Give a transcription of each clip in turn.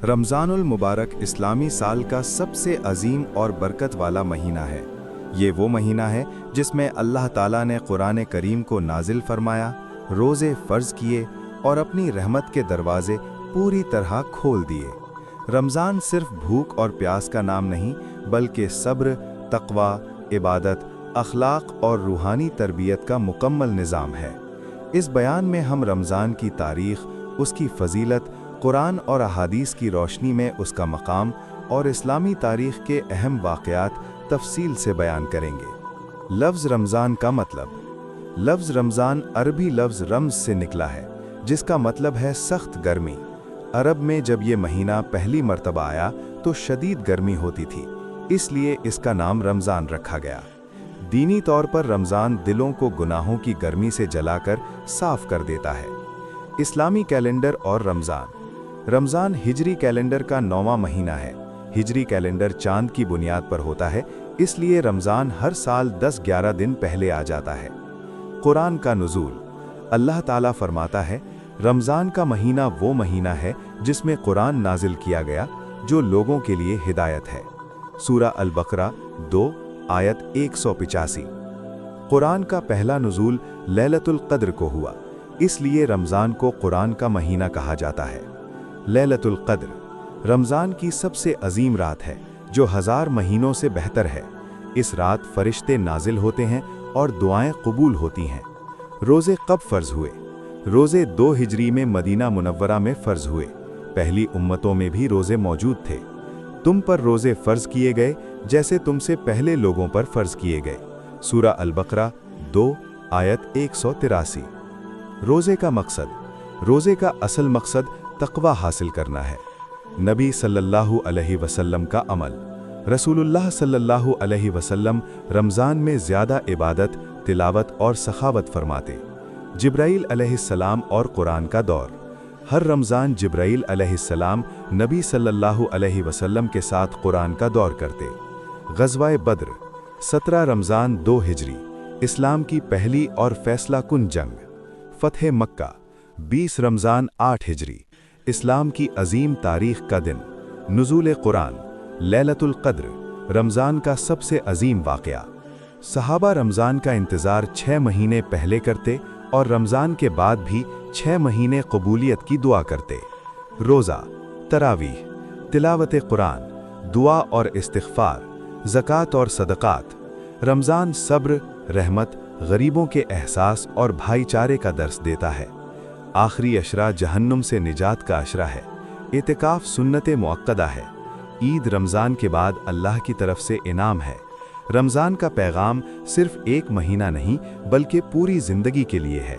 रमज़ानुल मुबारक इस्लामी साल का सबसे अजीम और बरकत वाला महीना है। ये वो महीना है जिसमें अल्लाह ताला ने कुरान करीम को नाजिल फरमाया, रोज़े फ़र्ज़ किए और अपनी रहमत के दरवाज़े पूरी तरह खोल दिए। रमज़ान सिर्फ भूख और प्यास का नाम नहीं, बल्कि सब्र, तक़वा, इबादत, अखलाक और रूहानी तरबियत का मुकम्मल निज़ाम है। इस बयान में हम रमज़ान की तारीख़, उसकी फ़जीलत, कुरान और अहादीस की रोशनी में उसका मकाम और इस्लामी तारीख़ के अहम वाक़यात तफसील से बयान करेंगे। लफ्ज़ रमज़ान का मतलब। लफ्ज़ रमज़ान अरबी लफ्ज़ रम्ज़ से निकला है, जिसका मतलब है सख्त गर्मी। अरब में जब ये महीना पहली मर्तबा आया तो शदीद गर्मी होती थी, इसलिए इसका नाम रमज़ान रखा गया। दीनी तौर पर रमज़ान दिलों को गुनाहों की गर्मी से जलाकर साफ़ कर देता है। इस्लामी कैलेंडर और रमज़ान हिजरी कैलेंडर का 9वां महीना है। हिजरी कैलेंडर चांद की बुनियाद पर होता है, इसलिए रमज़ान हर साल 10-11 दिन पहले आ जाता है। कुरान का नुज़ूल। अल्लाह ताला फरमाता है, रमज़ान का महीना वो महीना है जिसमें कुरान नाजिल किया गया, जो लोगों के लिए हिदायत है। सूरा अल-बकरा 2 आयत 185। कुरान का पहला नुज़ूल लैलतुल क़द्र को हुआ, इसलिए रमज़ान को कुरान का महीना कहा जाता है। लैलतुल क़द्र रमज़ान की सबसे अजीम रात है, जो 1000 महीनों से बेहतर है। इस रात फरिश्ते नाजिल होते हैं और दुआएं कबूल होती हैं। रोज़े कब फ़र्ज़ हुए? रोज़े 2 हिजरी में मदीना मुनव्वरा में फ़र्ज़ हुए। पहली उम्मतों में भी रोज़े मौजूद थे। तुम पर रोज़े फ़र्ज़ किए गए जैसे तुमसे पहले लोगों पर फ़र्ज़ किए गए। सूरा अल-बकरा 2 आयत 183। रोज़े का मकसद। रोज़े का असल मकसद तक़वा हासिल करना है। नबी सल्लल्लाहु अलैहि वसल्लम का अमल। रसूलुल्लाह सल्लल्लाहु अलैहि वसल्लम रमज़ान में ज़्यादा इबादत, तिलावत और सखावत फरमाते। जिब्राईल अलैहिस्सलाम और कुरान का दौर। हर रमज़ान जिब्राईल अलैहिस्सलाम नबी सल्लल्लाहु अलैहि वसल्लम के साथ कुरान का दौर करते। ग़ज़वा बद्र 17 रमज़ान 2 हिजरी, इस्लाम की पहली और फैसला कुन जंग। फ़तह मक्का 20 रमज़ान 8 हिजरी, इस्लाम की अजीम तारीख़ का दिन। नुज़ूल कुरान। लैलतुल क़द्र रमज़ान का सबसे अजीम वाक़या। सहाबा रमज़ान का इंतज़ार 6 महीने पहले करते और रमज़ान के बाद भी 6 महीने कबूलियत की दुआ करते। रोज़ा, तरावीह, तिलावत कुरान, दुआ और इस्तिग़फ़ार, ज़कात और सदक़ात। रमज़ान सब्र, रहमत, गरीबों के एहसास और भाईचारे का दर्स देता है। आखिरी अशरा जहन्नुम से निजात का अशरा है। इतिकाफ़ सुन्नत मुअक्कदा है। ईद रमज़ान के बाद अल्लाह की तरफ से इनाम है। रमज़ान का पैगाम सिर्फ एक महीना नहीं, बल्कि पूरी ज़िंदगी के लिए है।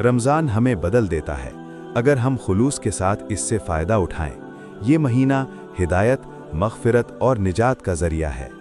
रमज़ान हमें बदल देता है, अगर हम खुलूस के साथ इससे फ़ायदा उठाएं। ये महीना हिदायत, मग़फ़िरत और निजात का ज़रिया है।